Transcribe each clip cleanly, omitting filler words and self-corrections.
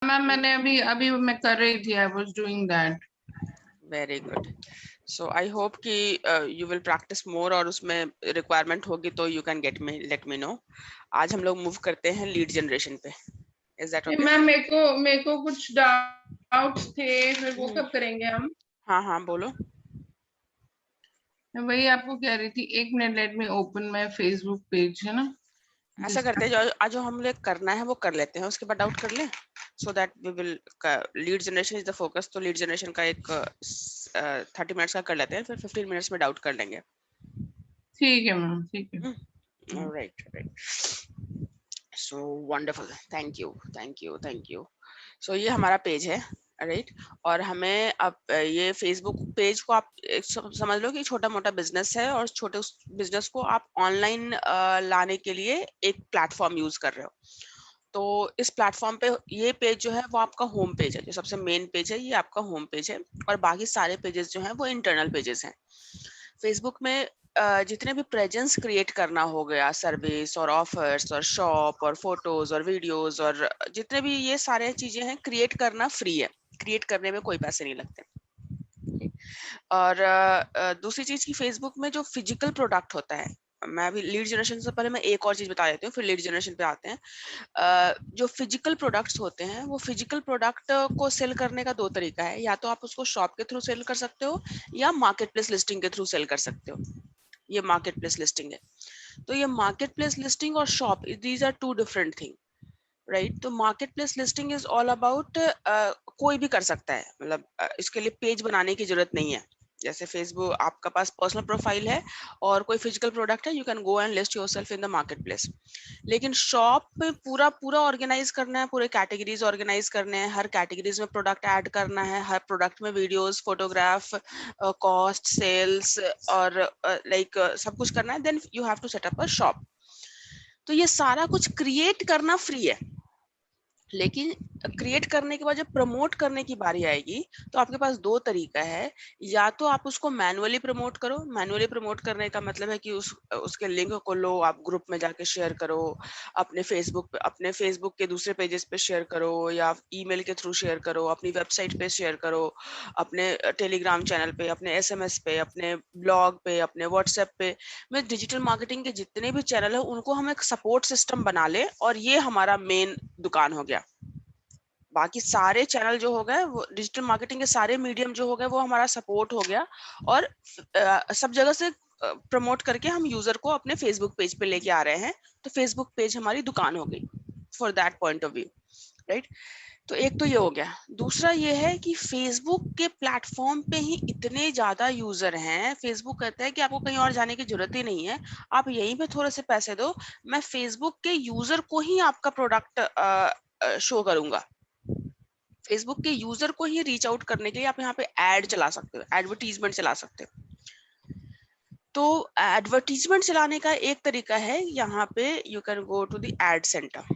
Ma'am मैंने अभी अभी मैं कर रही थी, I was doing that. Very good. So I hope कि यू विल प्रैक्टिस मोर और उसमें रिक्वायरमेंट होगी तो you can get me let me know. आज हम लोग मूव करते हैं लीड जनरेशन पे। Is that okay? मैम मेरे को कुछ डाउट्स थे, फिर वो कब करेंगे हम? हाँ हाँ बोलो। मैं वही आपको कह रही थी, एक minute, let me open my Facebook page, है ना। ऐसा करते हैं, जो आज जो हम लोग करना है वो कर लेते हैं, उसके बाद डाउट कर लें, so that we will. Lead generation is the focus, तो लीड जनरेशन का एक 30 मिनट्स का कर लेते हैं, फिर 15 मिनट्स में डाउट कर लेंगे। ठीक है मैम, ठीक है। Right right. So wonderful, thank you thank you thank you. So ये हमारा पेज है, राइट। और हमें अब ये फेसबुक पेज को आप समझ लो कि छोटा मोटा बिजनेस है, और छोटे उस बिजनेस को आप ऑनलाइन लाने के लिए एक प्लेटफॉर्म यूज कर रहे हो। तो इस प्लेटफॉर्म पे ये पेज जो है वो आपका होम पेज है, जो सबसे मेन पेज है ये आपका होम पेज है, और बाकी सारे पेजेस जो हैं वो इंटरनल पेजेस हैं। फेसबुक में जितने भी प्रेजेंस क्रिएट करना हो गया, सर्विस और ऑफर्स और शॉप और फोटोज और वीडियोस और जितने भी ये सारे चीजें हैं, क्रिएट करना फ्री है, क्रिएट करने में कोई पैसे नहीं लगते। और दूसरी चीज की फेसबुक में जो फिजिकल प्रोडक्ट होता है, मैं अभी लीड जनरेशन से पहले मैं एक और चीज बता देती हूँ, फिर लीड जनरेशन पे आते हैं। जो फिजिकल प्रोडक्ट्स होते हैं, वो फिजिकल प्रोडक्ट को सेल करने का दो तरीका है, या तो आप उसको शॉप के थ्रू सेल कर सकते हो, या मार्केट प्लेस लिस्टिंग के थ्रू सेल कर सकते हो। ये मार्केट प्लेस लिस्टिंग है। तो ये मार्केट प्लेस लिस्टिंग और shop, these are two different thing, right. तो marketplace listing is all about, कोई भी कर सकता है, मतलब इसके लिए पेज बनाने की जरूरत नहीं है। जैसे फेसबुक आपका पास पर्सनल प्रोफाइल है और कोई फिजिकल प्रोडक्ट है, you can go and list yourself in the market place. लेकिन शॉप में पूरा पूरा ऑर्गेनाइज करना है, पूरे कैटेगरीज ऑर्गेनाइज करने हैं, हर कैटेगरीज में प्रोडक्ट ऐड करना है, हर प्रोडक्ट में वीडियोस, फोटोग्राफ, कॉस्ट, सेल्स और लाइक सब कुछ करना है, then you have to set up a shop. तो ये सारा कुछ क्रिएट करना फ्री है, लेकिन क्रिएट करने के बाद जब प्रमोट करने की बारी आएगी तो आपके पास दो तरीका है। या तो आप उसको मैनुअली प्रमोट करो, मैनुअली प्रमोट करने का मतलब है कि उसके लिंक को लो, आप ग्रुप में जाके शेयर करो, अपने फेसबुक के दूसरे पेजेस पे शेयर करो, या ईमेल के थ्रू शेयर करो, अपनी वेबसाइट पे शेयर करो, अपने टेलीग्राम चैनल पे, अपने एसएमएस पे, अपने ब्लॉग पे, अपने व्हाट्सएप पे। में डिजिटल मार्केटिंग के जितने भी चैनल है उनको हम एक सपोर्ट सिस्टम बना ले, और ये हमारा मेन दुकान हो गया। बाकी सारे चैनल जो हो गए, वो डिजिटल मार्केटिंग के सारे मीडियम जो हो गए, वो हमारा सपोर्ट हो गया। और सब जगह से प्रमोट करके हम यूजर को अपने फेसबुक पेज पे लेके आ रहे हैं, तो फेसबुक पेज हमारी दुकान हो गई for that point of view, right. तो एक तो ये हो गया। दूसरा ये है कि फेसबुक के प्लेटफॉर्म पे ही इतने ज्यादा यूजर हैं, फेसबुक कहता है कि आपको कहीं और जाने की जरूरत ही नहीं है, आप यहीं पे थोड़े से पैसे दो, मैं फेसबुक के यूजर को ही आपका प्रोडक्ट शो करूंगा। फेसबुक के यूजर को ही रीच आउट करने के लिए आप यहाँ पे एड चला सकते हो, एडवर्टीजमेंट चला सकते हो। तो एडवर्टीजमेंट चलाने का एक तरीका है, यहाँ पे you can go to the ad centre.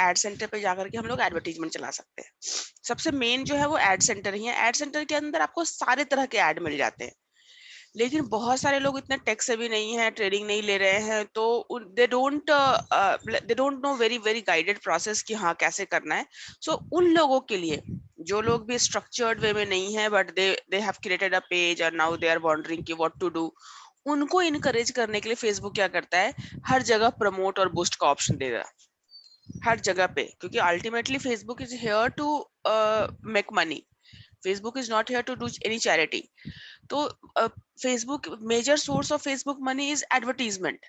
Ad centre पे जाकर के हम लोग एडवर्टीजमेंट चला सकते हैं। सबसे मेन जो है वो एड सेंटर ही है। एड सेंटर के अंदर आपको सारे तरह के ऐड मिल जाते हैं, लेकिन बहुत सारे लोग इतने टेक से भी नहीं है, ट्रेनिंग नहीं ले रहे हैं, तो they don't know very very guided process कि हाँ कैसे करना है। सो उन लोगों के लिए, जो लोग भी स्ट्रक्चर्ड वे में नहीं है, but they have created a page और नाउ दे आर वॉन्डरिंग कि व्हाट टू डू, उनको इनकरेज करने के लिए फेसबुक क्या करता है, हर जगह प्रमोट और बूस्ट का ऑप्शन दे रहा है, हर जगह पे। क्योंकि ultimately Facebook is here to make money, Facebook is not here to do any charity. तो Facebook major source of Facebook money is advertisement.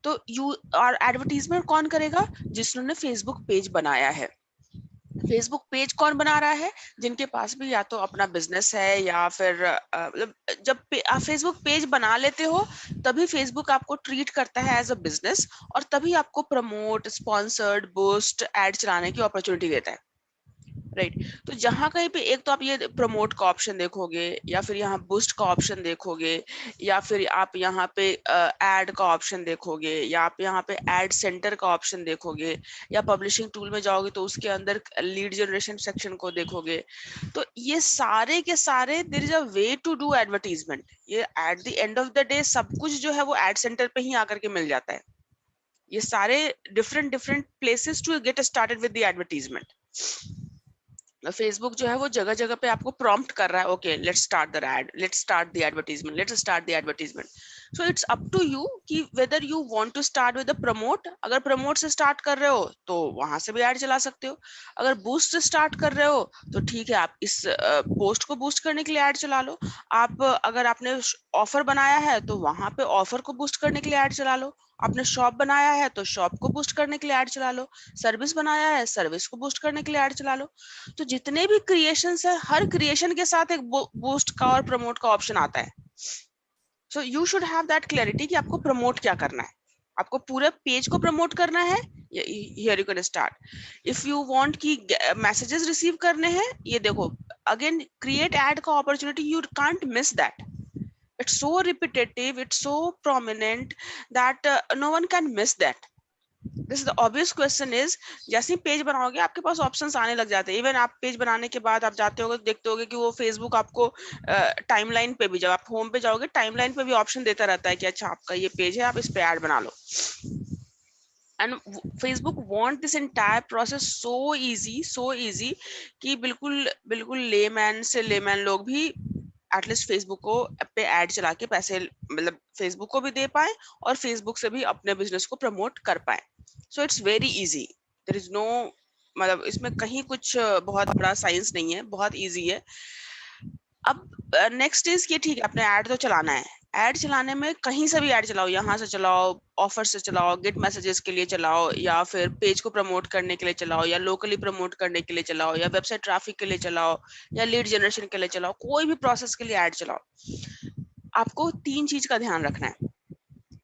तो यू और एडवर्टीजमेंट कौन करेगा, जिसने फेसबुक पेज बनाया है। फेसबुक पेज कौन बना रहा है, जिनके पास भी या तो अपना बिजनेस है, या फिर मतलब जब आप फेसबुक पेज बना लेते हो तभी फेसबुक आपको ट्रीट करता है एज अ बिजनेस, और तभी आपको प्रमोट, स्पॉन्सर्ड, बूस्ट, एड चलाने की अपॉर्चुनिटी देता है, राइट। तो जहां कहीं पे एक तो आप ये प्रमोट का ऑप्शन देखोगे, या फिर यहाँ बूस्ट का ऑप्शन देखोगे, या फिर आप यहाँ पे ऐड का ऑप्शन देखोगे, या आप यहाँ पे ऐड सेंटर का ऑप्शन देखोगे, या पब्लिशिंग टूल में जाओगे तो उसके अंदर लीड जनरेशन सेक्शन को देखोगे। तो ये सारे के सारे there is a way to do advertisement. ये at the end of the day सब कुछ जो है वो एड सेंटर पे ही आकर के मिल जाता है। ये सारे different different places to get started with the advertisement. Facebook जो है वो जगह जगह पे आपको प्रॉम्प्ट कर रहा है, okay let's start the ad, let's start the advertisement, let's start the advertisement. So it's up to you कि whether you want to start with the promote. अगर प्रमोट से स्टार्ट कर रहे हो तो वहां से भी ऐड चला सकते हो. अगर बूस्ट से स्टार्ट कर रहे हो तो ठीक है, आप इस पोस्ट को बूस्ट करने के लिए ऐड चला लो. आप अगर आपने ऑफर बनाया है तो वहां पे ऑफर को बूस्ट करने के लिए ऐड चला लो. आपने शॉप बनाया है तो शॉप को बूस्ट करने के लिए ऐड चला लो. सर्विस बनाया है, सर्विस को बूस्ट करने के लिए ऐड चला लो. तो जितने भी क्रिएशंस है, हर क्रिएशन के साथ एक बूस्ट का और प्रमोट का ऑप्शन आता है. So you should have that clarity कि आपको प्रमोट क्या करना है. आपको पूरे पेज को प्रमोट करना है, here you can start. If you want कि मैसेजेस रिसीव करने हैं, ये देखो अगेन क्रिएट एड का opportunity, you can't miss that. It's so repetitive, it's so prominent that no one can miss that. This is the obvious question is, जैसे ही page बनाओगे आपके पास options आने लग जाते हैं. इवन आप पेज बनाने के बाद आप जाते होगे, देखते होगे कि वो फेसबुक आपको टाइमलाइन पे भी, जब आप होम पे जाओगे टाइमलाइन पे भी ऑप्शन देता रहता है कि अच्छा आपका ये पेज है, आप इस पे ऐड बना लो. And Facebook want this entire process so easy कि बिल्कुल बिल्कुल लेमैन से लेमैन लोग भी एटलीस्ट फेसबुक को पे ऐड चला के पैसे, मतलब फेसबुक को भी दे पाए और फेसबुक से भी अपने बिजनेस को प्रमोट कर पाए. So it's very easy, there is no, मतलब इसमें कहीं कुछ बहुत बड़ा साइंस नहीं है, बहुत इजी है. अब नेक्स्ट इज कि ठीक है, अपने ऐड तो चलाना है. ऐड चलाने में कहीं से भी ऐड चलाओ, यहाँ से चलाओ, ऑफर से चलाओ, गेट मैसेजेस के लिए चलाओ, या फिर पेज को प्रमोट करने के लिए चलाओ, या लोकली प्रमोट करने के लिए चलाओ, या वेबसाइट ट्रैफिक के लिए चलाओ, या लीड जनरेशन के लिए चलाओ, कोई भी प्रोसेस के लिए ऐड चलाओ. आपको 3 चीज का ध्यान रखना है.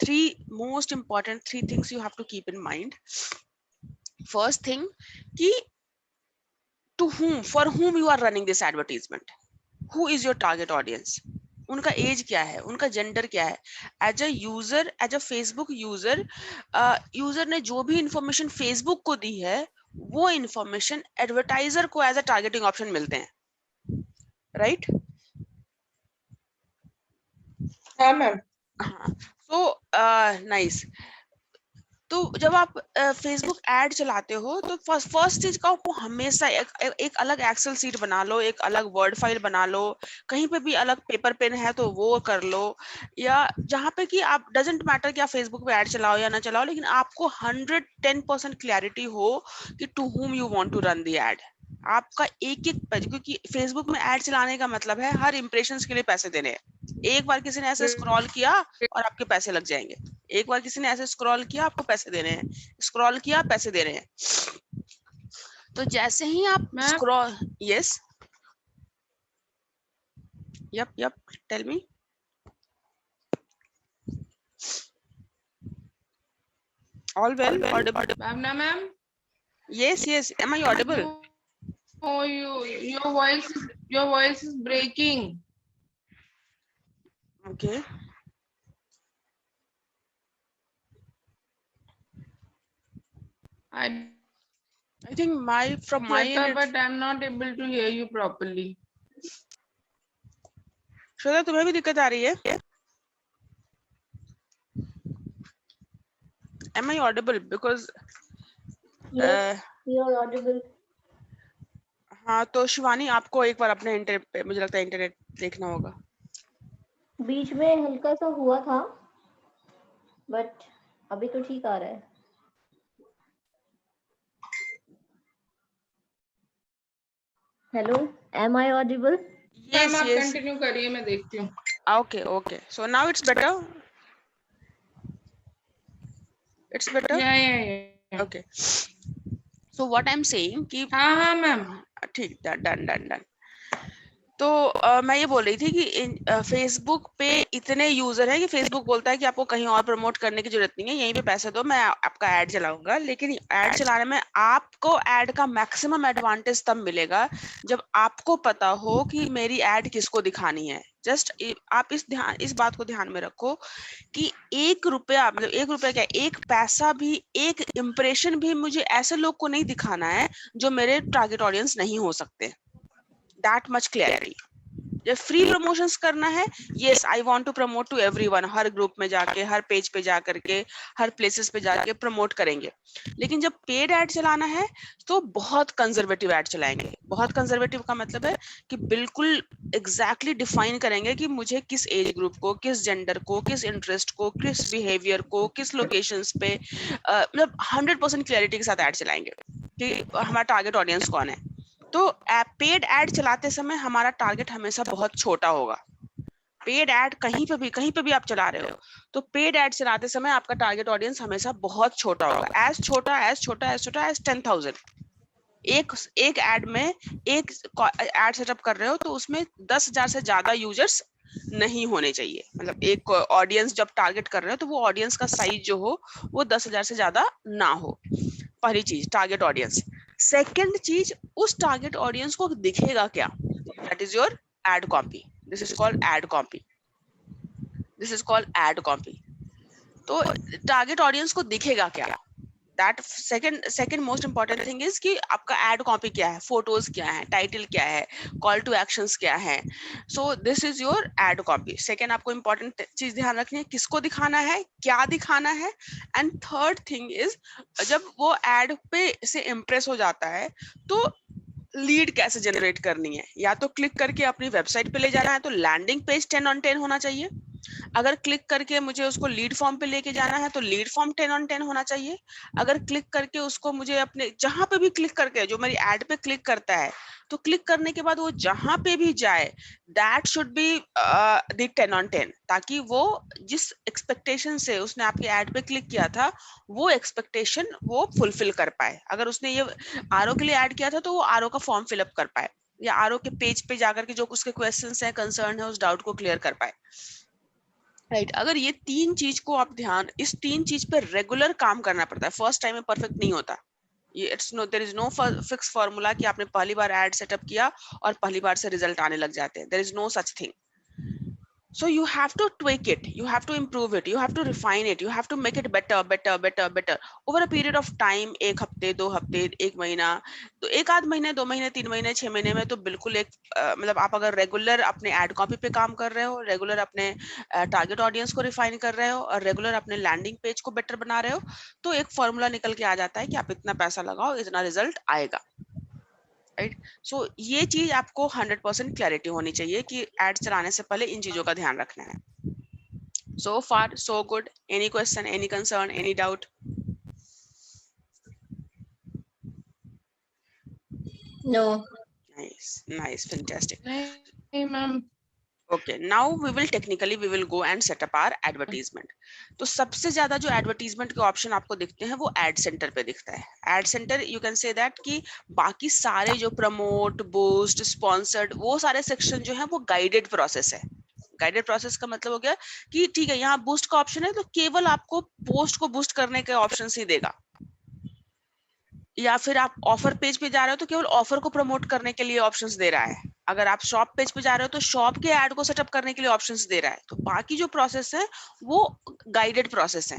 3 most important 3 things you have to keep in mind. First thing कि to whom, for whom you are running this advertisement. Who is your target audience? उनका एज क्या है, उनका जेंडर क्या है. As a user, as a Facebook user, user ने जो भी इंफॉर्मेशन फेसबुक को दी है वो इंफॉर्मेशन एडवर्टाइजर को एज अ टारगेटिंग ऑप्शन मिलते हैं, राइट? हाँ मैम. हाँ. So nice. तो जब आप फेसबुक ऐड चलाते हो तो फर्स्ट चीज का आपको हमेशा एक अलग एक्सेल सीट बना लो, एक अलग वर्ड फाइल बना लो, कहीं पे भी अलग पेपर पेन है तो वो कर लो, या जहाँ पे कि आप डजेंट मैटर कि आप फेसबुक पे ऐड चलाओ या ना चलाओ, लेकिन आपको 110% क्लैरिटी हो कि to whom you want to run the ad. आपका एक एक पेज, क्योंकि फेसबुक में ऐड चलाने का मतलब है हर इंप्रेशंस के लिए पैसे देने हैं. एक बार किसी ने ऐसे स्क्रॉल किया और आपके पैसे लग जाएंगे. एक बार किसी ने ऐसे स्क्रॉल किया, आपको पैसे देने हैं, स्क्रॉल किया, पैसे दे रहे हैं. तो जैसे ही आप scroll, yes, yep, tell me. All well, audible. Ma'am. Yes, am I audible? Oh, your voice is breaking. Okay. I think from my end, but I'm not able to hear you properly. Shweta तुम्हें भी दिक्कत आ रही है? Am I audible? Because yes, you are audible. हाँ, तो शिवानी आपको एक बार अपने इंटरनेट पे, मुझे लगता है इंटरनेट देखना होगा. बीच में हल्का सा हुआ था, बट अभी तो ठीक आ रहा है. Hello, am I audible? Yes. Continue करिए, मैं देखती हूँ. Okay. So now it's better. It's better. Yeah. Okay. So what I'm saying कि हाँ मैम. ठीक, डन. तो मैं ये बोल रही थी कि फेसबुक पे इतने यूजर हैं कि फेसबुक बोलता है कि आपको कहीं और प्रमोट करने की जरूरत नहीं है, यहीं पे पैसे दो, मैं आपका ऐड चलाऊंगा. लेकिन ऐड चलाने में आपको ऐड का मैक्सिमम एडवांटेज तब मिलेगा जब आपको पता हो कि मेरी ऐड किसको दिखानी है. जस्ट आप इस बात को ध्यान में रखो कि 1 रुपया, मतलब 1 रुपया क्या, 1 पैसा भी, 1 इंप्रेशन भी मुझे ऐसे लोग को नहीं दिखाना है जो मेरे टारगेट ऑडियंस नहीं हो सकते. That much clarity. जब फ्री प्रमोशंस करना है, yes I want to promote to everyone, हर ग्रुप में जाके, हर पेज पे जा करके, हर प्लेसेस पे जाके प्रमोट करेंगे। लेकिन जब पेड ऐड चलाना है तो बहुत कंजर्वेटिव ऐड चलाएंगे। बहुत कंजर्वेटिव का मतलब है कि बिल्कुल एग्जैक्टली डिफाइन करेंगे कि मुझे किस एज ग्रुप को, किस जेंडर को, किस इंटरेस्ट को, किस बिहेवियर को, किस लोकेशंस पे, मतलब 100% क्लैरिटी के साथ ऐड चलाएंगे कि हमारा टारगेट ऑडियंस कौन है। तो पेड ऐड चलाते समय हमारा टारगेट हमेशा बहुत छोटा होगा। पेड ऐड कहीं पे भी आप चला रहे हो तो पेड ऐड चलाते समय आपका टारगेट ऑडियंस हमेशा बहुत छोटा होगा, एज छोटा एज 10,000। एक ऐड में एक ऐड सेटअप कर रहे हो तो उसमें 10,000 से ज्यादा यूजर्स नहीं होने चाहिए। मतलब एक ऑडियंस जब टारगेट कर रहे हो तो वो ऑडियंस का साइज जो हो वो 10,000 से ज्यादा ना हो। पहली चीज टारगेट ऑडियंस। सेकंड चीज, उस टारगेट ऑडियंस को दिखेगा क्या, that is your ad copy. This is called ad copy, this is called ad copy. तो टारगेट ऑडियंस को दिखेगा क्या, that second most important thing is कि आपका एड कॉपी क्या है, फोटोज क्या है, टाइटल क्या है, कॉल टू एक्शंस क्या है। So this is your ad copy. Second आपको इंपॉर्टेंट चीज ध्यान रखनी है, किसको दिखाना है, क्या दिखाना है। एंड थर्ड थिंग इज, जब वो एड पे से इम्प्रेस हो जाता है तो लीड कैसे जनरेट करनी है। या तो क्लिक करके अपनी वेबसाइट पे ले जाना है तो लैंडिंग पेज 10/10 होना चाहिए। अगर क्लिक करके मुझे उसको लीड फॉर्म पे लेके जाना है तो लीड फॉर्म 10/10 होना चाहिए। अगर क्लिक करके उसको मुझे अपने जहां पे भी क्लिक करके, जो मेरी एड पे क्लिक करता है तो क्लिक करने के बाद वो जहां पे भी जाए दैट शुड बी द 10/10, ताकि वो जिस एक्सपेक्टेशन से उसने आपके एड पे क्लिक किया था वो एक्सपेक्टेशन वो फुलफिल कर पाए। अगर उसने ये आरओ के लिए ऐड किया था तो वो आरओ का फॉर्म फिलअप कर पाए, या आरओ के पेज पे जाकर के जो उसके क्वेश्चंस हैं, कंसर्न है, उस डाउट को क्लियर कर पाए। राइट अगर ये तीन चीज को आप इस तीन चीज पे रेगुलर काम करना पड़ता है। फर्स्ट टाइम में परफेक्ट नहीं होता ये, there is no fix formula कि आपने पहली बार ऐड सेटअप किया और पहली बार से रिजल्ट आने लग जाते हैं। There is no such thing. So you have to tweak it, you have to improve it, you have to refine it, you have to make it better over a period of time। एक हफ्ते, 2 हफ्ते, 1 महीना, तो 1 आध महीने, 2 महीने, 3 महीने, 6 महीने में तो बिल्कुल एक मतलब आप अगर रेगुलर अपने एड कॉपी पे काम कर रहे हो, रेगुलर अपने टारगेट ऑडियंस को रिफाइन कर रहे हो और रेगुलर अपने लैंडिंग पेज को बेटर बना रहे हो तो एक फॉर्मूला निकल के आ जाता है कि आप इतना पैसा लगाओ, इतना रिजल्ट आएगा। राइट सो ये चीज आपको 100% क्लैरिटी होनी चाहिए कि एड चलाने से पहले इन चीजों का ध्यान रखना है। So far so good. Any question, any concern, any doubt? No. Nice, fantastic. नहीं ma'am. Okay, now we will go and set up our advertisement. तो सबसे ज्यादा जो एडवर्टीजमेंट के ऑप्शन आपको दिखते हैं वो एड सेंटर पे दिखता है। Ad centre you can say that कि बाकी सारे जो प्रमोट, बूस्ट, स्पॉन्सर्ड, वो सारे सेक्शन जो है वो गाइडेड प्रोसेस है। गाइडेड प्रोसेस का मतलब हो गया कि ठीक है यहाँ बूस्ट का ऑप्शन है तो केवल आपको पोस्ट को बूस्ट करने के ऑप्शन ही देगा, या फिर आप ऑफर पेज पे जा रहे हो तो केवल ऑफर को प्रमोट करने के लिए ऑप्शंस दे रहा है। अगर आप शॉप पेज पे जा रहे हो तो शॉप के ऐड को सेटअप करने के लिए ऑप्शंस दे रहा है। तो बाकी जो प्रोसेस है वो गाइडेड प्रोसेस है।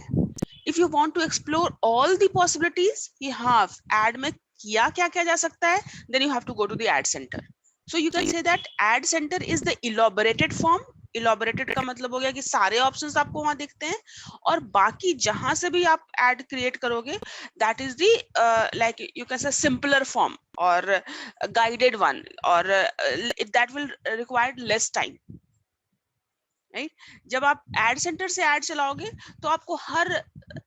If you want to explore all the possibilities कि हाँ ऐड में किया क्या क्या जा सकता है, then you have to go to the ad center. So you can say that ad center is the elaborated form. Elaborated का मतलब हो गया कि सारे ऑप्शंस आपको वहां दिखते हैं और बाकी जहां से भी आप ऐड क्रिएट करोगे that is the like you can से सिंपलर फॉर्म और guided one, or that will require less time। Right जब आप एड सेंटर से एड चलाओगे तो आपको हर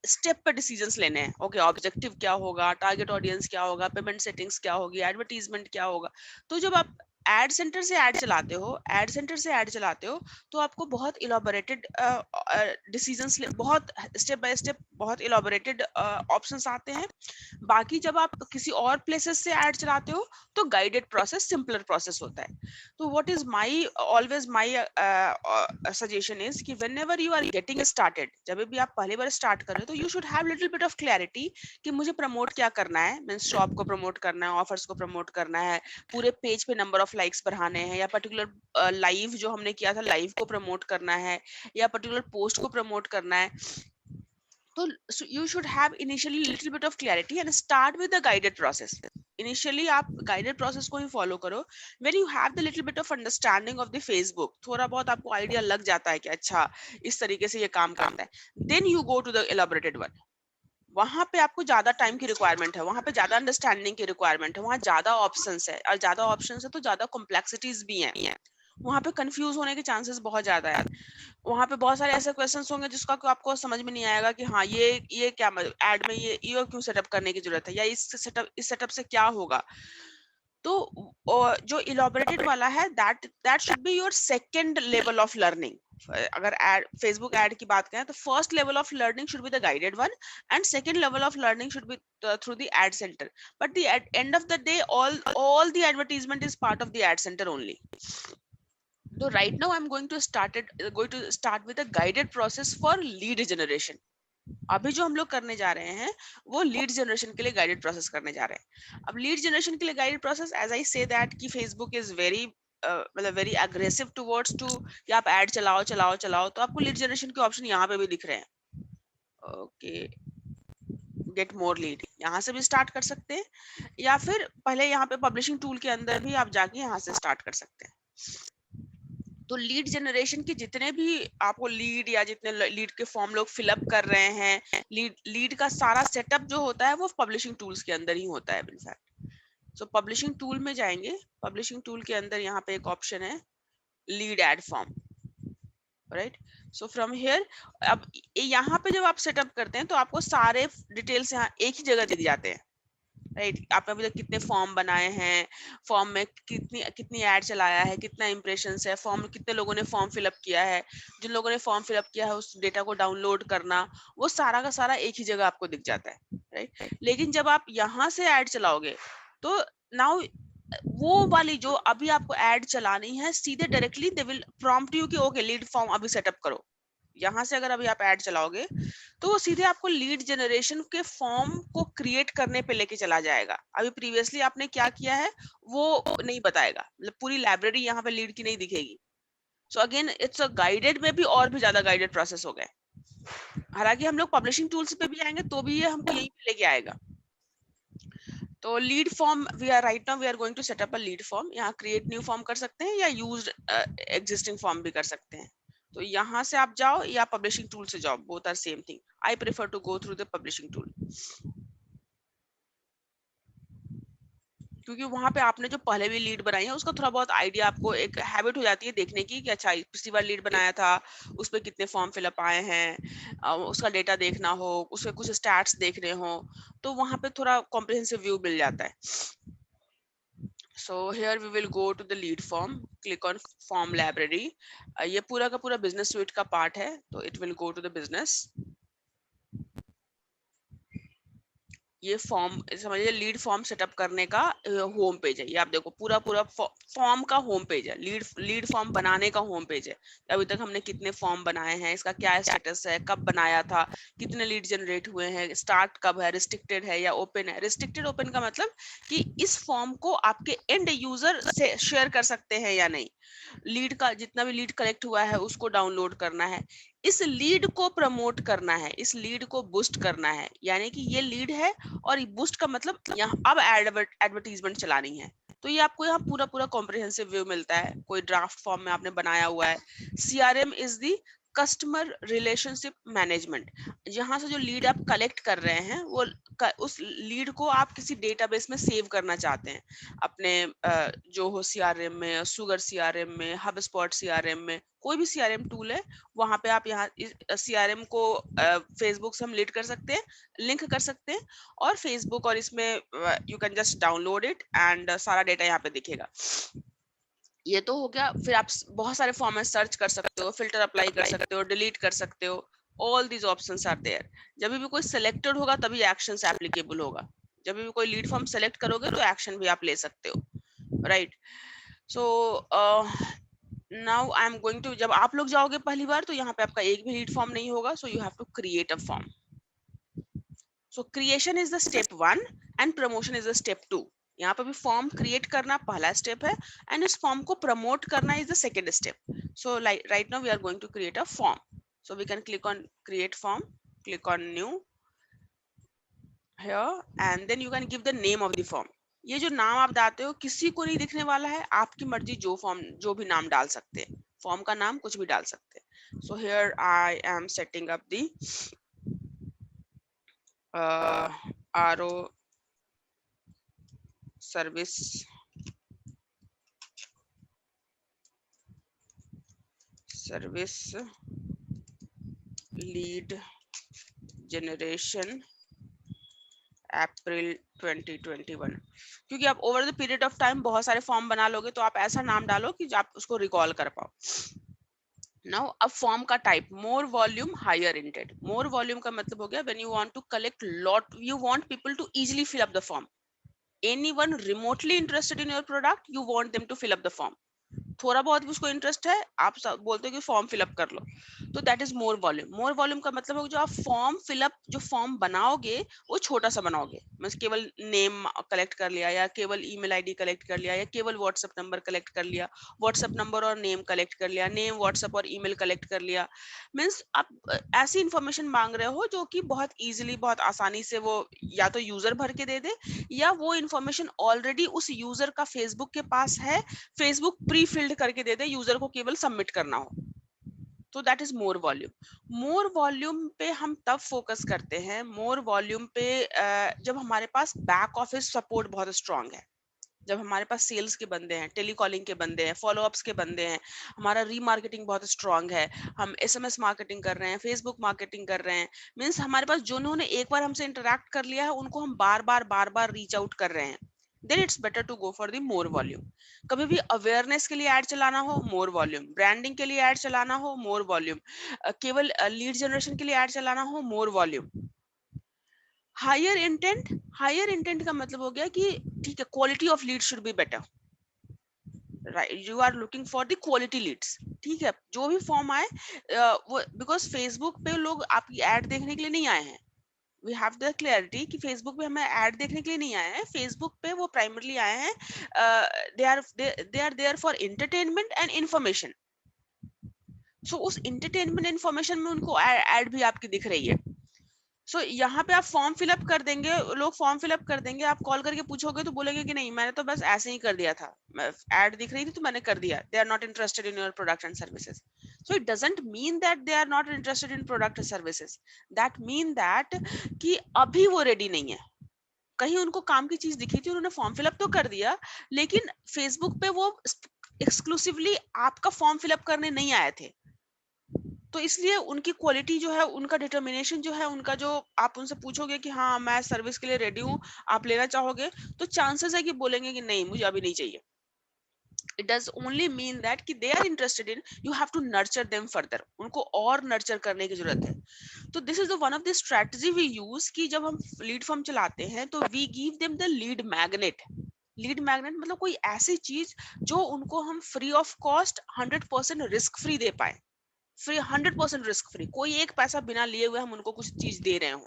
स्टेप पे डिसीजंस लेने हैं। ओके ऑब्जेक्टिव क्या होगा, टारगेट ऑडियंस क्या होगा, पेमेंट सेटिंग्स क्या होगी, एडवर्टीजमेंट क्या होगा। तो जब आप एड सेंटर से ऐड चलाते हो तो आपको बहुत इलॉबरेटेड डिसीजंस, बहुत स्टेप बाय स्टेप बहुत इलॉबरेटेड ऑप्शंस आते हैं। बाकी जब आप किसी और प्लेसेस से ऐड चलाते हो तो गाइडेड प्रोसेस, सिंपलर प्रोसेस होता है। तो what is my always my suggestion is कि whenever you are getting started, जब भी आप पहली बार स्टार्ट कर रहे हो तो you should have little bit of clarity कि मुझे प्रमोट क्या करना है। मींस शॉप को प्रमोट करना है, ऑफर्स को प्रमोट करना है, पूरे पेज पे नंबर ऑफ लाइक्स बढ़ाने हैं, या पर्टिकुलर लाइव जो हमने किया था लाइव को प्रमोट करना है, या पर्टिकुलर पोस्ट को प्रमोट करना है। तो you should have initially little bit of clarity and start with the guided process। Initially आप गाइडेड प्रोसेस को ही फॉलो करो. When you have the little bit of understanding of the Facebook, थोड़ा बहुत आपको आइडिया लग जाता है कि अच्छा इस तरीके से ये काम करता है, then you go to the elaborated one. वहां पे आपको ज्यादा टाइम की रिक्वायरमेंट है, वहां पे ज्यादा अंडरस्टैंडिंग की रिक्वायरमेंट है, वहां ज्यादा ऑप्शंस है, और ज्यादा ऑप्शंस है तो ज्यादा कॉम्प्लेक्सिटीज भी हैं. वहां पे कंफ्यूज होने के चांसेस बहुत ज्यादा है. वहां पे बहुत सारे ऐसे क्वेश्चंस होंगे जिसका आपको समझ में नहीं आएगा कि हाँ ये क्या ऐड में ये क्यों सेटअप करने की जरूरत है, या इस सेटअप से क्या होगा. तो जो इलॉबरेटेड वाला है that should be your second level of learning. अगर फेसबुक एड की बात करें तो first level of learning should be the guided one, and second level of learning should be through the ad centre. But the end of the day all the advertisement is part of the ad center only. So right now I'm going to start with a guided process for lead generation. अभी जो हम लोग करने जा रहे हैं वो lead generation के लिए गाइडेड प्रोसेस करने जा रहे हैं. अब लीड जनरेशन के लिए गाइडेड प्रोसेस, एज आई से दैट कि फेसबुक इज वेरी मतलब वेरी अग्रेसिव टुवर्ड्स टू कि आप ऐड चलाओ चलाओ चलाओ, तो आपको लीड जनरेशन के ऑप्शन यहाँ पे भी दिख रहे हैं. ओके, गेट मोर लीड, यहाँ से भी स्टार्ट कर सकते हैं, या फिर पहले यहाँ पे पब्लिशिंग टूल के अंदर भी आप जाके यहाँ से स्टार्ट कर सकते हैं. तो लीड जनरेशन के जितने भी आपको लीड या जितने लीड के फॉर्म लोग फिलअप कर रहे हैं, लीड का सारा सेटअप जो होता है वो पब्लिशिंग टूल्स के अंदर ही होता है इनफैक्ट. सो पब्लिशिंग टूल में जाएंगे, पब्लिशिंग टूल के अंदर यहाँ पे एक ऑप्शन है lead add form, right. So from here, अब यहाँ पे जब आप सेटअप करते हैं तो आपको सारे डिटेल्स यहाँ एक ही जगह दे जाते हैं, राइट. आपने अभी तक कितने फॉर्म बनाए हैं, फॉर्म में कितनी ऐड चलाया है, कितना इंप्रेशंस है, फॉर्म कितने लोगों ने फॉर्म फिलअप किया है, जिन लोगों ने फॉर्म फिलअप किया है उस डेटा को डाउनलोड करना, वो सारा का सारा एक ही जगह आपको दिख जाता है, राइट. लेकिन जब आप यहाँ से ऐड चलाओगे तो नाउ वो वाली जो अभी आपको ऐड चलानी है, सीधे directly they will prompt you कि ओके लीड फॉर्म अभी सेटअप करो. यहाँ से अगर अभी आप ऐड चलाओगे तो वो सीधे आपको लीड जनरेशन के फॉर्म को क्रिएट करने पे लेके चला जाएगा. अभी प्रीवियसली आपने क्या किया है वो नहीं बताएगा, मतलब पूरी लाइब्रेरी यहाँ पे लीड की नहीं दिखेगी. So again it's a guided में भी और भी ज्यादा गाइडेड प्रोसेस हो गए. हालांकि हम लोग पब्लिशिंग टूल्स पे भी आएंगे तो भी ये हमको यहीं पे लेके आएगा. तो lead form we are right now we are going to set up a lead form. यहाँ क्रिएट न्यू फॉर्म कर सकते हैं या यूज्ड एग्जिस्टिंग फॉर्म भी कर सकते हैं. तो यहाँ से आप जाओ या पब्लिशिंग टूल से जाओ, both are same thing. I prefer to go through the publishing tool, क्योंकि वहां पे आपने जो पहले भी लीड बनाई है उसका थोड़ा बहुत आइडिया, आपको एक हैबिट हो जाती है देखने की कि अच्छा पिछली बार लीड बनाया था उस पर कितने फॉर्म फिलअप आए हैं, उसका डेटा देखना हो, उसके कुछ स्टैट्स देखने हो, तो वहां पे थोड़ा कॉम्प्रिहेंसिव व्यू मिल जाता है. So here we will go to the lead form, click on form library. ये पूरा का पूरा business suite का part है, तो it will go to the business. ये फॉर्म समझिए लीड फॉर्म सेटअप करने का होम पेज है. ये आप देखो पूरा फॉर्म का होम पेज है, लीड फॉर्म बनाने का होम पेज है. अभी तक हमने कितने फॉर्म बनाए हैं, इसका क्या स्टेटस है, कब बनाया था, कितने लीड जनरेट हुए हैं, स्टार्ट कब है, रिस्ट्रिक्टेड है या ओपन है. रिस्ट्रिक्टेड ओपन का मतलब कि इस फॉर्म को आपके एंड यूजर से शेयर कर सकते हैं या नहीं. लीड का जितना भी लीड कलेक्ट हुआ है उसको डाउनलोड करना है, इस लीड को प्रमोट करना है, इस लीड को बूस्ट करना है. यानी कि ये लीड है और बूस्ट का मतलब यहाँ अब एडवर्टीजमेंट चलानी है. तो ये आपको यहाँ पूरा पूरा कॉम्प्रिहेंसिव व्यू मिलता है. कोई ड्राफ्ट फॉर्म में आपने बनाया हुआ है. CRM is the customer relationship management. यहाँ से जो लीड आप कलेक्ट कर रहे हैं वो उस लीड को आप किसी डेटाबेस में सेव करना चाहते हैं अपने जो हो सीआरएम में, सुगर सीआरएम में, हब स्पॉट सीआरएम में, कोई भी सीआरएम टूल है वहां पे आप यहाँ सीआरएम को फेसबुक से हम लीड कर सकते हैं, लिंक कर सकते हैं, और फेसबुक और इसमें you can just download it and सारा डेटा यहाँ पे दिखेगा. ये तो हो गया. फिर आप बहुत सारे फॉर्मेट सर्च कर सकते हो, फिल्टर अप्लाई कर सकते हो, डिलीट कर सकते हो. All these options are there. जब भी कोई सिलेक्टेड होगा तभी एक्शंस एप्लीकेबल होगा. जब भी कोई लीड फॉर्म सेलेक्ट करोगे तो एक्शन भी आप ले सकते हो, right. So now I am going to, जब आप लोग जाओगे पहली बार तो यहाँ पे आपका एक भी लीड फॉर्म नहीं होगा. So you have to create a form. So creation is the step 1 and promotion is the step 2. यहाँ पे भी फॉर्म क्रिएट करना पहला स्टेप है एंड इस फॉर्म को प्रमोट करना is the second step. So right now we are going to create a form. So we can click on create form, click on new here, and then you can give the name of the form. ये जो नाम आप डालते हो किसी को नहीं दिखने वाला है, आपकी मर्जी, जो भी नाम डाल सकते हैं, फॉर्म का नाम कुछ भी डाल सकते हैं। So here I am setting up the RO service lead generation April 2021, क्योंकि आप over the period of time बहुत सारे फॉर्म बना लोगे, तो आप ऐसा नाम डालो कि आप उसको रिकॉल कर पाओ। नाउ अब फॉर्म का type, more volume higher intent. More volume का मतलब हो गया when you want to collect lot, you want people to easily fill up the form. Anyone remotely interested in your product, you want them to fill up the form. थोड़ा बहुत भी उसको interest है, आप बोलते हो कि फॉर्म फिलअप कर लो, तो that is more volume. More volume का मतलब है जो आप फॉर्म फिलअप, जो फॉर्म बनाओगे वो छोटा सा बनाओगे, मतलब केवल नेम कलेक्ट कर लिया, या केवल ईमेल आईडी कलेक्ट कर लिया, या केवल व्हाट्सएप नंबर कलेक्ट कर लिया, व्हाट्सएप नंबर और नेम कलेक्ट कर लिया, नेम व्हाट्सएप और ईमेल कलेक्ट कर लिया। मीन्स आप ऐसी इंफॉर्मेशन मांग रहे हो जो कि बहुत इजीली, बहुत आसानी से वो या तो यूजर भर के दे दे, या वो इंफॉर्मेशन ऑलरेडी उस यूजर का फेसबुक के पास है, फेसबुक प्री फिल्ड करके दे दे, यूजर को केवल सबमिट करना हो। तो that is more volume. More volume पे हम तब फोकस करते हैं, मोर वॉल्यूम पे जब हमारे पास बैक ऑफिस सपोर्ट बहुत स्ट्रांग है, जब हमारे पास सेल्स के बंदे हैं, टेलीकॉलिंग के बंदे हैं, फॉलोअप्स के बंदे हैं, हमारा रीमार्केटिंग बहुत स्ट्रांग है, हम एसएमएस मार्केटिंग कर रहे हैं, फेसबुक मार्केटिंग कर रहे हैं, मींस हमारे पास जिन्होंने एक बार हमसे इंटरेक्ट कर लिया है उनको हम बार बार रीच आउट कर रहे हैं, then it's better to go for the more volume. कभी भी अवेयरनेस के लिए ऐड चलाना हो, मोर वॉल्यूम, ब्रांडिंग के लिए ऐड चलाना हो, मोर वॉल्यूम, केवल लीड जनरेशन के लिए ऐड चलाना हो, मोर वॉल्यूम। हायर इंटेंट का मतलब हो गया कि ठीक है, quality of lead should be better, right, you are looking for the quality leads. ठीक है, जो भी फॉर्म आए वो, बिकॉज फेसबुक पे लोग आपकी ऐड देखने के लिए नहीं आए हैं, वी हैव द क्लैरिटी कि फेसबुक पे हमें ऐड देखने के लिए नहीं आए हैं, फेसबुक पे वो प्राइमरली आए हैं, they are there for entertainment and information. So उस एंटरटेनमेंट इंफॉर्मेशन में उनको ऐड भी आपकी दिख रही है। सो यहाँ पे आप फॉर्म फिलअप कर देंगे, लोग फॉर्म फिलअप कर देंगे, आप कॉल करके पूछोगे तो बोलेंगे कि नहीं, मैंने तो बस ऐसे ही कर दिया था, ऐड दिख रही थी तो मैंने कर दिया, they are not interested in your product and services. So it doesn't mean that they are not interested in product and services, that mean that कि अभी वो रेडी नहीं है, कहीं उनको काम की चीज दिखी थी, उन्होंने फॉर्म फिलअप तो कर दिया, लेकिन फेसबुक पे वो एक्सक्लूसिवली आपका फॉर्म फिलअप करने नहीं आए थे, तो इसलिए उनकी क्वालिटी जो है, उनका डिटर्मिनेशन जो है, उनका जो, आप उनसे पूछोगे कि हाँ मैं सर्विस के लिए रेडी हूँ, आप लेना चाहोगे, तो चांसेस है कि बोलेंगे कि नहीं मुझे अभी नहीं चाहिए। It does only mean that कि they are interested in, you have to nurture them further, उनको और nurture करने की जरूरत है। तो this is the one of the strategy we use कि जब हम lead form चलाते हैं तो we give them the lead magnet। Lead magnet मतलब कोई ऐसी चीज जो उनको हम free of cost 100% risk free दे पाए, फ्री 100% रिस्क फ्री, कोई एक पैसा बिना लिए हुए हम उनको कुछ चीज दे रहे हो,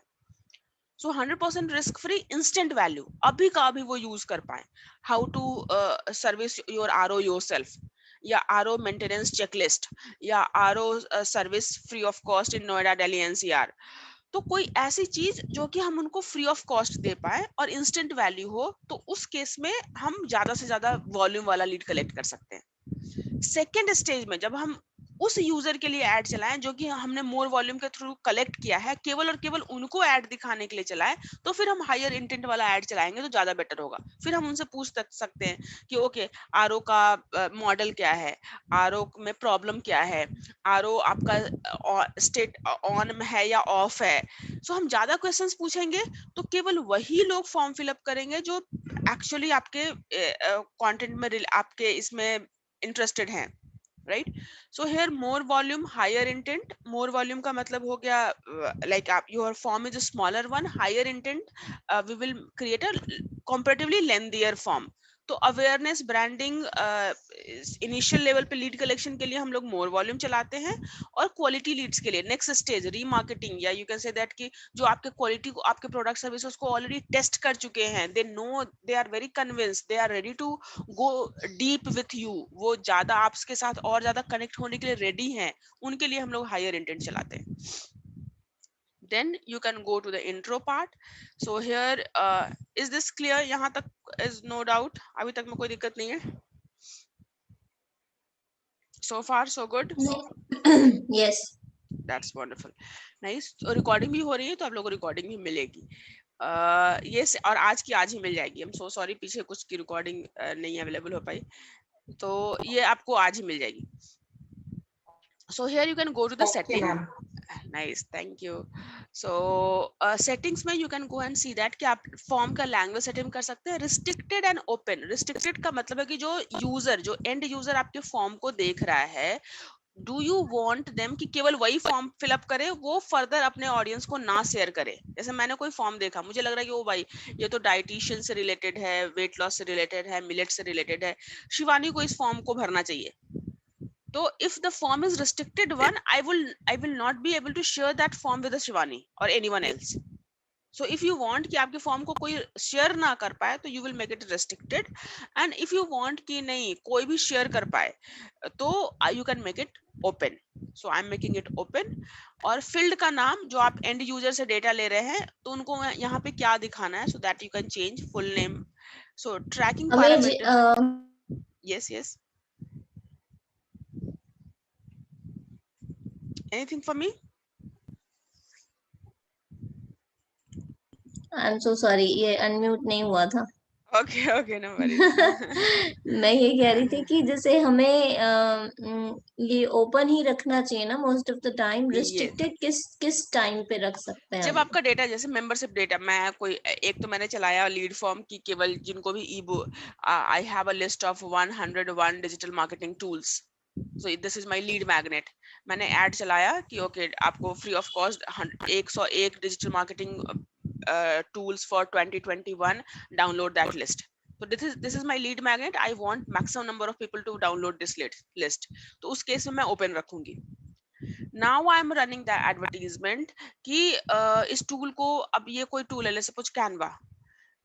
सो 100% रिस्क फ्री, इंस्टेंट वैल्यू, अभी का अभी वो यूज कर पाए। How to service your RO yourself, या आरओ मेंटेनेंस चेकलिस्ट, या RO service free of cost in Noida, Delhi, NCR. तो कोई ऐसी चीज जो कि हम उनको फ्री ऑफ कॉस्ट दे पाए और इंस्टेंट वैल्यू हो, तो उस केस में हम ज्यादा से ज्यादा वॉल्यूम वाला लीड कलेक्ट कर सकते हैं। सेकेंड स्टेज में जब हम उस यूजर के लिए ऐड चलाएं जो कि हमने मोर वॉल्यूम के थ्रू कलेक्ट किया है, केवल और केवल उनको ऐड दिखाने के लिए चलाएं, तो फिर हम हायर इंटेंट वाला ऐड चलाएंगे तो ज्यादा बेटर होगा। फिर हम उनसे पूछ सकते हैं कि ओके, आरओ का मॉडल क्या है, आरओ में प्रॉब्लम क्या है, आरओ आपका स्टेट ऑन है या ऑफ है। सो हम ज्यादा क्वेश्चंस पूछेंगे तो केवल वही लोग फॉर्म फिलअप करेंगे जो एक्चुअली आपके कंटेंट में, आपके इसमें इंटरेस्टेड हैं, right. So here more volume higher intent, more volume का मतलब हो गया लाइक आप, your form is a smaller one, higher intent we will create a comparatively lengthier form. तो अवेयरनेस, ब्रांडिंग, इनिशियल लेवल पे लीड कलेक्शन के लिए हम लोग मोर वॉल्यूम चलाते हैं, और क्वालिटी लीड्स के लिए नेक्स्ट स्टेज रीमार्केटिंग, या यू कैन से दैट कि जो आपके क्वालिटी को, आपके प्रोडक्ट सर्विसेज को ऑलरेडी टेस्ट कर चुके हैं, they know, they are very convinced, they are ready to go deep with you, वो ज्यादा आपके साथ और ज्यादा कनेक्ट होने के लिए रेडी हैं, उनके लिए हम लोग हायर इंटेंट चलाते हैं। then you can go to the intro part. So here is this clear? यहाँ तक is no doubt, अभी तक में कोई दिक्कत नहीं है? So far so good. Yes. That's wonderful. Nice. तो रिकॉर्डिंग भी हो रही है, तो आप लोगों को रिकॉर्डिंग भी मिलेगी। ये और आज की आज ही मिल जाएगी। I'm so sorry, पीछे कुछ की रिकॉर्डिंग नहीं अवेलेबल हो पाई, तो ये आपको आज ही मिल जाएगी। So here you can go to the setting. Nice, thank you. So settings में you can go and see that कि आप फॉर्म का लैंग्वेज सेटिंग कर सकते हैं। Restricted and open. रिस्ट्रिक्टेड का मतलब है कि जो यूजर, जो एंड यूजर आपके फॉर्म को देख रहा है, डू यू वांट देम कि केवल वही फॉर्म फिलअप करे, वो फर्दर अपने ऑडियंस को ना शेयर करे। जैसे मैंने कोई फॉर्म देखा, मुझे लग रहा है कि वो भाई ये तो डाइटिशियन से रिलेटेड है, वेट लॉस से रिलेटेड है, मिलेट से रिलेटेड है, शिवानी को इस फॉर्म को भरना चाहिए। तो if the form is restricted one, I will not be able to share that form with the Shivani or anyone else. So if you want कि आपके फॉर्म को कोई शेयर ना कर पाए, तो you will make it restricted. And if you want कि नहीं कोई भी शेयर कर पाए, तो you can make it open. So I'm making it open. और फील्ड का नाम जो आप एंड यूजर से डेटा ले रहे हैं, तो उनको यहाँ पे क्या दिखाना है, so that you can change full name. So tracking parameter. Yes. Anything for me? I'm so sorry, ये अनम्यूट नहीं हुआ था। Okay, no worries. मैं ये कह रही थी कि जैसे हमें ये ओपन ही रखना चाहिए ना most of the time. Restricted किस टाइम पे रख सकते हैं? जब आपका डेटा, जैसे मेंबरशिप डेटा, मैं कोई एक तो मैंने चलाया लीड फॉर्म की, केवल जिनको भी ई book, I have a list of 101 digital marketing tools, so this is my lead magnet. मैंने ऐड चलाया कि ओके आपको free of cost 101 digital marketing tools for 2021, download that list. So this is my lead magnet. I want maximum number of people to download this list. तो उस case में मैं open रखूंगी। Now I am running the advertisement कि इस tool को, अब ये कोई टूल है, suppose Canva,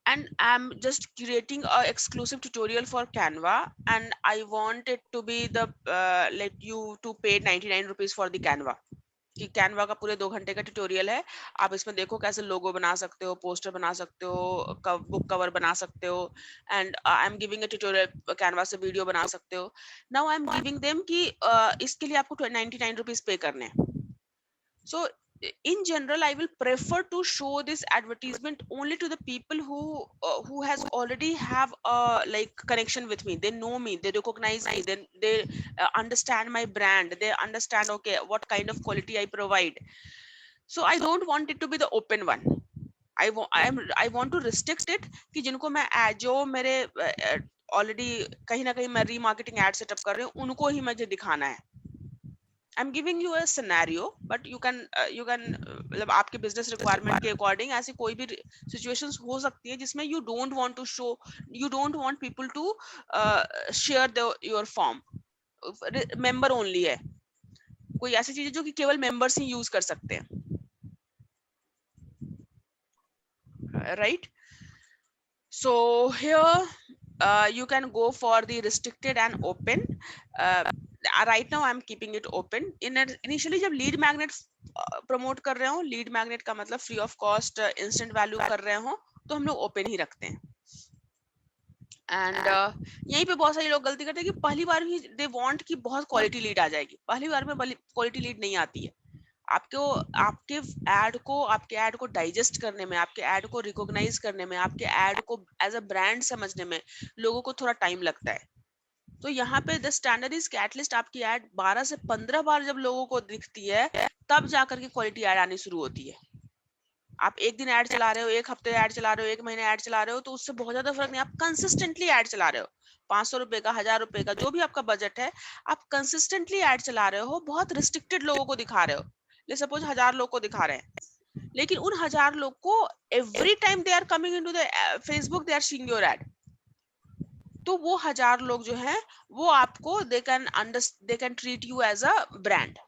and I'm just curating a exclusive tutorial for Canva, and I want it to be the let you to pay 99 rupees for the Canva, कि Canva का पूरे 2 घंटे का ट्यूटोरियल है। आप इसमें देखो कैसे लोगो बना सकते हो, पोस्टर बना सकते हो, बुक कवर बना सकते हो, and I am giving a tutorial, Canva से वीडियो बना सकते हो। Now I am giving them कि इसके लिए आपको 99 रुपीज पे करने हैं। So in general, I will prefer to show this advertisement only to the people who has already have a like connection with me. They know me, they recognize me, then they understand my brand, they understand okay what kind of quality I provide. So I don't want it to be the open one. I want to restrict it कि जिनको मैं जो मेरे already कहीं ना कहीं मैं remarketing add setup कर रही हूँ, उनको ही मुझे दिखाना है। I'm giving you a scenario, but you can मतलब आपके business requirement के according ऐसी कोई भी situations हो सकती है जिसमें you don't want to show, you don't want people to share your form, member only है, कोई ऐसी चीजें जो कि केवल members ही use कर सकते हैं, right? So here you can go for the restricted and open. Right now I'm keeping it open. Initially जब lead magnet promote कर रहे हो, lead magnet का मतलब free of cost instant value कर रहे हो, तो हम लोग open ही रखते हैं। And यहीं पे बहुत सारे लोग गलती करते हैं कि पहली बार ही they want कि बहुत quality lead आ जाएगी। पहली बार में quality lead नहीं आती है। आपके ऐड को डाइजेस्ट करने में, आपके ऐड को रिकॉग्नाइज करने में, आपके ऐड को एज अ ब्रांड समझने में लोगों को थोड़ा टाइम लगता है। तो यहाँ पे द स्टैंडर्ड इज कैटलिस्ट आपकी ऐड 12 से 15 बार जब लोगों को दिखती है, तब जाकर के क्वालिटी ऐड आनी शुरू होती है। आप एक दिन ऐड चला रहे हो, एक हफ्ते ऐड चला रहे हो, एक महीने ऐड चला रहे हो, तो उससे बहुत ज्यादा फर्क नहीं। आप कंसिस्टेंटली ऐड चला रहे हो, 500 रुपए का, 1000 रुपए का, जो भी आपका बजट है, आप कंसिस्टेंटली ऐड चला रहे हो, बहुत रिस्ट्रिक्टेड लोगों को दिखा रहे हो। ले सपोज 1000 लोग को दिखा रहे हैं, लेकिन उन 1000 लोग को every time they are coming into the Facebook, they are seeing your ad, तो वो 1000 लोग जो हैं वो आपको they can treat you as a brand.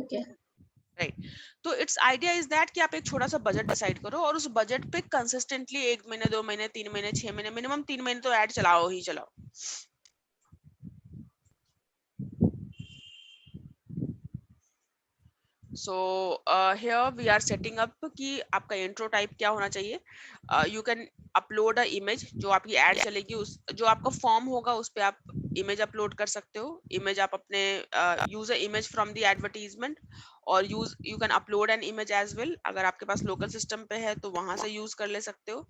Okay, right. तो इट्स आइडिया इज दैट कि आप एक छोटा सा बजट डिसाइड करो और उस बजट पे कंसिस्टेंटली 1 महीने, 2 महीने, 3 महीने, 6 महीने, मिनिमम 3 महीने तो ऐड चलाओ ही चलाओ। So here we are setting up कि आपका intro type क्या होना चाहिए. You can upload a image. जो आपकी ad चलेगी उस जो आपका form होगा उस पे आप image upload कर सकते हो. Image आप अपने use a image from the advertisement और you can upload an image as well. अगर आपके पास local system पे है तो वहां से use कर ले सकते हो.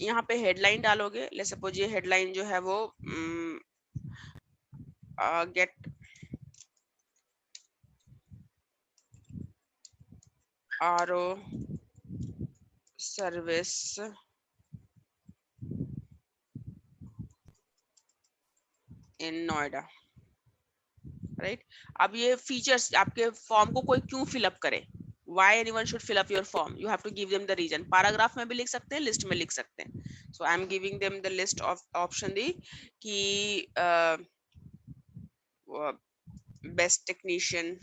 यहाँ पे headline डालोगे. Let's suppose ये headline जो है वो get RO service in Noida. Right. अब ये फीचर्स आपके फॉर्म को कोई क्यों फिलअप करे, why anyone should fill up your form, you have to give them the reason. Paragraph में भी लिख सकते हैं, लिस्ट में लिख सकते हैं. So I am giving them the list of option दी कि best technician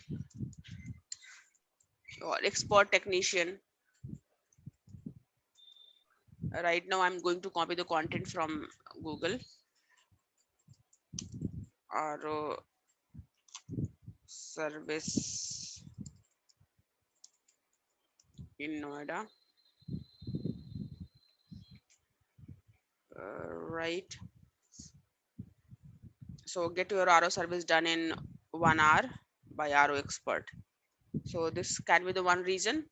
or expert technician. Right now I'm going to copy the content from Google. RO service in Noida. Right. So get your RO service done in 1 hour by RO expert. So this can be the one reason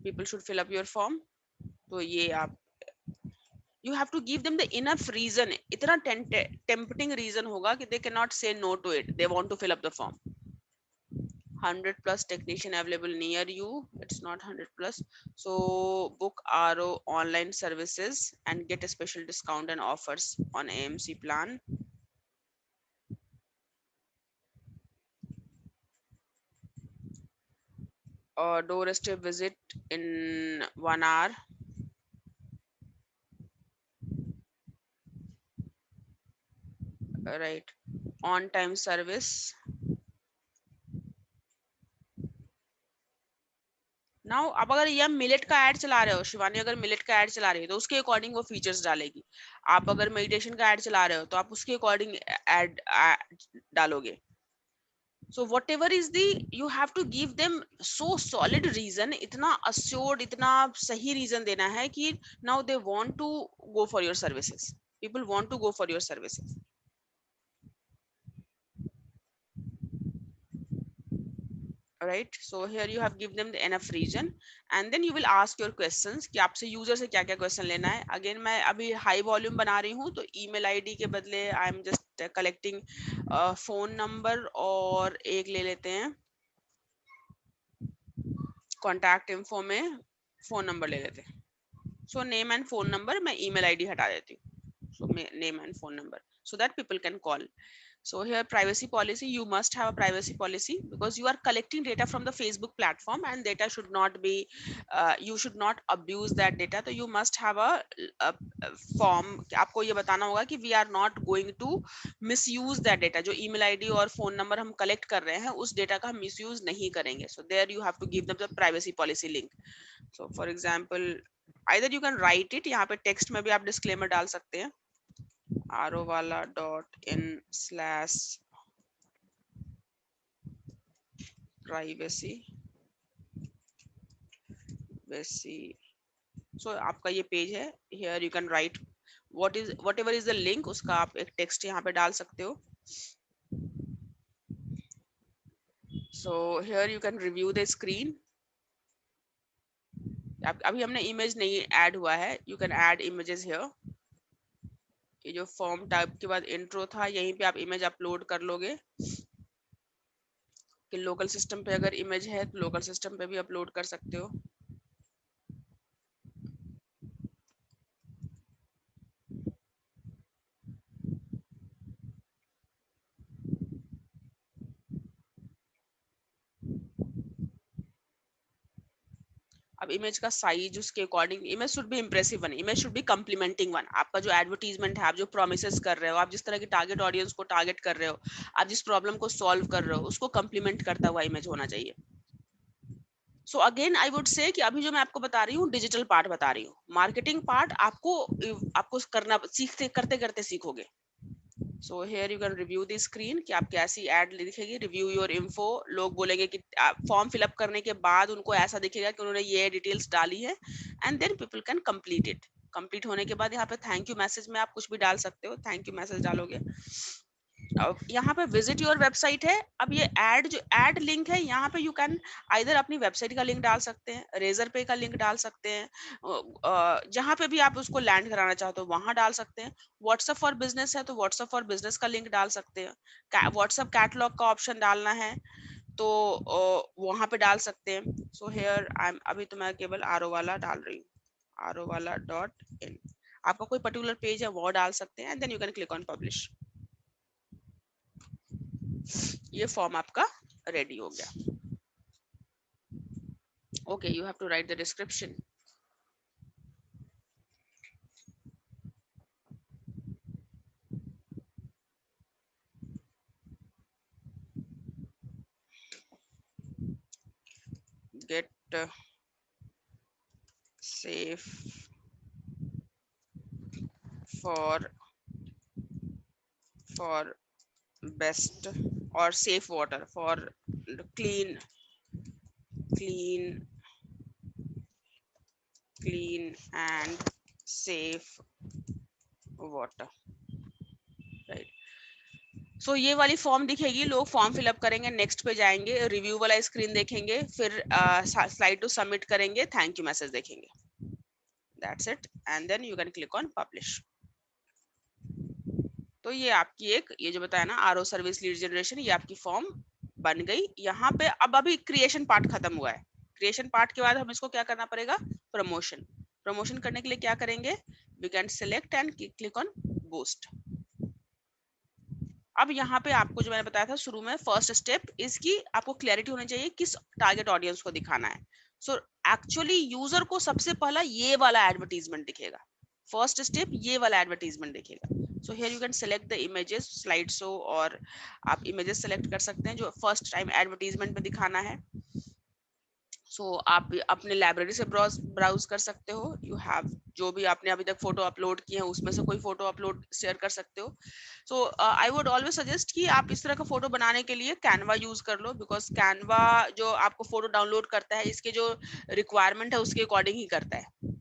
people should fill up your form. So ये आप you have to give them the enough reason. इतना tempting reason होगा कि they cannot say no to it. They want to fill up the form. 100 plus technician available near you. It's not 100 plus. So book RO online services and get a special discount and offers on AMC plan. Doorstep visit in 1 hour. Right. On time service. Now अब अगर ये millet का add चला रहे हो, शिवानी अगर millet का add चला रही है तो उसके अकॉर्डिंग वो फीचर्स डालेगी. आप अगर मेडिटेशन का ऐड चला रहे हो तो आप उसके अकॉर्डिंग ऐड डालोगे. So whatever is the, you have to give them so solid reason, इतना assured, इतना सही reason देना है कि now they want to go for your services. People want to go for your services. Right. So here you have given them the enough reason and then you will ask your questions कि आपसे user से क्या क्या question लेना है. Again मैं अभी high volume बना रही हूँ तो ईमेल आईडी के बदले I am just collecting phone number और एक ले लेते हैं कॉन्टैक्ट इन्फो में फोन नंबर ले लेते हैं. So name and phone number मैं ईमेल आईडी हटा देती हूँ. So name and phone number so that people can call. So here privacy policy, you must have a privacy policy because you are collecting data from the Facebook platform and data should not be you should not abuse that data. So you must have a form. आपको ये बताना होगा कि we are not going to misuse that data. जो email ID और phone number हम collect कर रहे हैं उस data का हम misuse नहीं करेंगे. So there you have to give them the privacy policy link. So for example either you can write it, यहाँ पे text में भी आप disclaimer डाल सकते हैं. rovala.in/privacy. So आपका ये पेज है. Here you can write whatever is the link, उसका आप एक टेक्स्ट यहाँ पे डाल सकते हो. So here you can review the screen. अभी हमने इमेज नहीं ऐड हुआ है. You can add images here. ये जो फॉर्म टाइप के बाद इंट्रो था यहीं पे आप इमेज अपलोड कर लोगे कि लोकल सिस्टम पे अगर इमेज है तो लोकल सिस्टम पे भी अपलोड कर सकते हो. अब इमेज का साइज उसके according image should be impressive one, image should be complementing one. आपका जो एडवर्टीजमेंट है, आप जो प्रोमिसेस कर रहे हो, आप जिस तरह की टारगेट ऑडियंस को टारगेट कर रहे हो, आप जिस प्रॉब्लम को सॉल्व कर रहे हो उसको कंप्लीमेंट करता हुआ इमेज होना चाहिए. So again I would say कि अभी जो मैं आपको बता रही हूँ डिजिटल पार्ट बता रही हूँ. मार्केटिंग पार्ट आपको करना सीखते करते करते सीखोगे. So here you can review the screen कि आप कैसी एड दिखेगी, रिव्यू योर इन्फो, लोग बोलेंगे कि फॉर्म फिलअप करने के बाद उनको ऐसा दिखेगा कि उन्होंने ये डिटेल्स डाली है, and then people can complete it. Complete होने के बाद यहाँ पे थैंक यू मैसेज में आप कुछ भी डाल सकते हो, थैंक यू मैसेज डालोगे। अब यहाँ पे विजिट योर वेबसाइट है। अब ये ऐड जो ऐड लिंक है यहाँ पे यू कैन आइदर अपनी वेबसाइट का लिंक डाल सकते हैं, रेजर पे का लिंक डाल सकते हैं, जहाँ पे भी आप उसको लैंड कराना चाहते हो वहां डाल सकते हैं। व्हाट्सएप फॉर बिजनेस है तो व्हाट्सएप फॉर बिजनेस का लिंक डाल सकते हैं। व्हाट्सएप कैटलॉग का ऑप्शन डालना है तो वहां पे डाल सकते हैं। सो हेयर आई एम, अभी तो मैं केवल आरो वाला डाल रही हूँ, arovala.in। आपका कोई पर्टिकुलर पेज है वो डाल सकते हैं, and then you can click on publish. ये फॉर्म आपका रेडी हो गया। Okay, you have to write the description. Get safe for best or safe water for clean and safe water, right? सो ये वाली फॉर्म दिखेगी, लोग फॉर्म फिलअप करेंगे, next पे जाएंगे, रिव्यू वाला स्क्रीन देखेंगे, फिर स्लाइड टू सबमिट करेंगे, थैंक यू मैसेज देखेंगे, that's it, and then you can click on publish. तो ये आपकी एक, ये जो बताया ना आरओ सर्विस लीड जनरेशन, ये आपकी फॉर्म बन गई। यहाँ पे अब अभी क्रिएशन पार्ट खत्म हुआ है। क्रिएशन पार्ट के बाद हम इसको क्या करना पड़ेगा, प्रमोशन। प्रमोशन करने के लिए क्या करेंगे, we can select and click on boost. अब यहाँ पे आपको जो मैंने बताया था शुरू में, फर्स्ट स्टेप इसकी आपको क्लैरिटी होनी चाहिए किस टारगेट ऑडियंस को दिखाना है। सो एक्चुअली यूजर को सबसे पहला ये वाला एडवर्टीजमेंट दिखेगा, फर्स्ट स्टेप ये वाला एडवर्टीजमेंट दिखेगा। So here you can select the images, slide show, और आप इमेजेस सेलेक्ट कर सकते हैं जो फर्स्ट टाइम एडवर्टीजमेंट में दिखाना है। सो आप अपने लाइब्रेरी से ब्राउज कर सकते हो, यू हैव जो भी आपने अभी तक फोटो अपलोड किए हैं उसमें से कोई फोटो अपलोड शेयर कर सकते हो। सो आई वुड ऑलवेज सजेस्ट कि आप इस तरह का फोटो बनाने के लिए कैनवा यूज कर लो, बिकॉज कैनवा जो आपको फोटो डाउनलोड करता है इसके जो रिक्वायरमेंट है उसके अकॉर्डिंग ही करता है।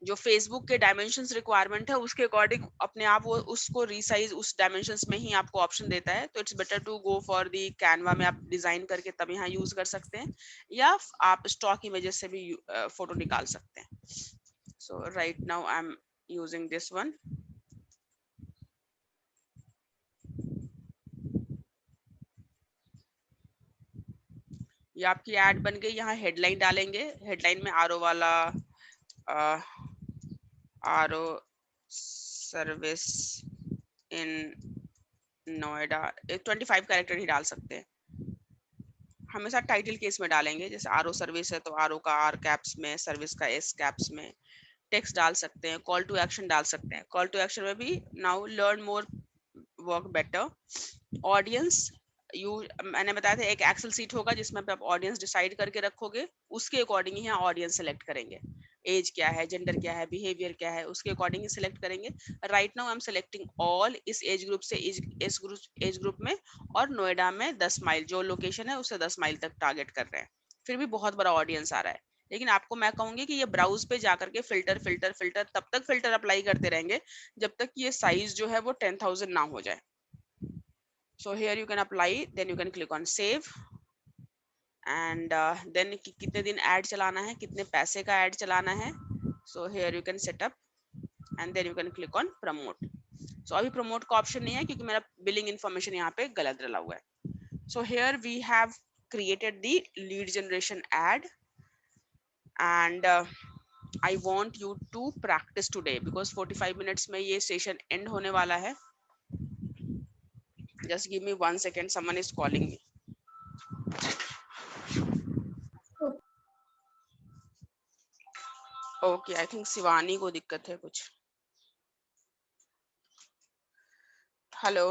जो फेसबुक के डायमेंशंस रिक्वायरमेंट है उसके अकॉर्डिंग अपने आप वो उसको रीसाइज उस डायमेंशंस में ही आपको ऑप्शन देता है। तो it's better to go for the Canva में आप डिजाइन करके तब यहाँ यूज कर सकते हैं, या आप स्टॉक इमेजेस से भी फोटो निकाल सकते हैं। So right now I am using this one. ये आपकी एड बन गई। यहाँ हेडलाइन डालेंगे, हेडलाइन में आरओ वाला, RO service in Noida, 25 character ही डाल सकते हैं। हमेशा टाइटल केस में डालेंगे, जैसे आरओ सर्विस है तो आरओ का आर कैप्स में, सर्विस का एस कैप्स में। टेक्स्ट डाल सकते हैं, कॉल टू एक्शन डाल सकते हैं, कॉल टू एक्शन में भी now learn more work better. Audience मैंने बताया था एक एक्सेल सीट होगा जिसमें आप ऑडियंस डिसाइड करके रखोगे, उसके अकॉर्डिंग ही यहाँ ऑडियंस सेलेक्ट करेंगे। एज क्या है, जेंडर क्या है, बिहेवियर क्या है, उसके अकॉर्डिंग ही सिलेक्ट करेंगे। Right now I M selecting all, इस एज ग्रुप से एज ग्रुप में, और नोएडा में 10 माइल जो लोकेशन है उससे 10 माइल तक टारगेट कर रहे हैं। फिर भी बहुत बड़ा ऑडियंस आ रहा है, लेकिन आपको मैं कहूंगी कि ये ब्राउज पे जाकर के फिल्टर फिल्टर फिल्टर तब तक फिल्टर अप्लाई करते रहेंगे जब तक ये साइज जो है वो 10,000 ना हो जाए। So here you can apply, then you can click on save, and then कितने दिन ऐड चलाना है, कितने पैसे का ऐड चलाना है। So here you can set up, and then you can click on promote. So अभी promote का ऑप्शन नहीं है क्योंकि मेरा बिलिंग इन्फॉर्मेशन यहाँ पे गलत डला हुआ है। So here we have created the lead generation ad, and I want you to practice today because 45 minutes में ये session end होने वाला है। Just give me 1 second, someone is calling me. Okay, I think Shivani को दिक्कत है कुछ। Hello.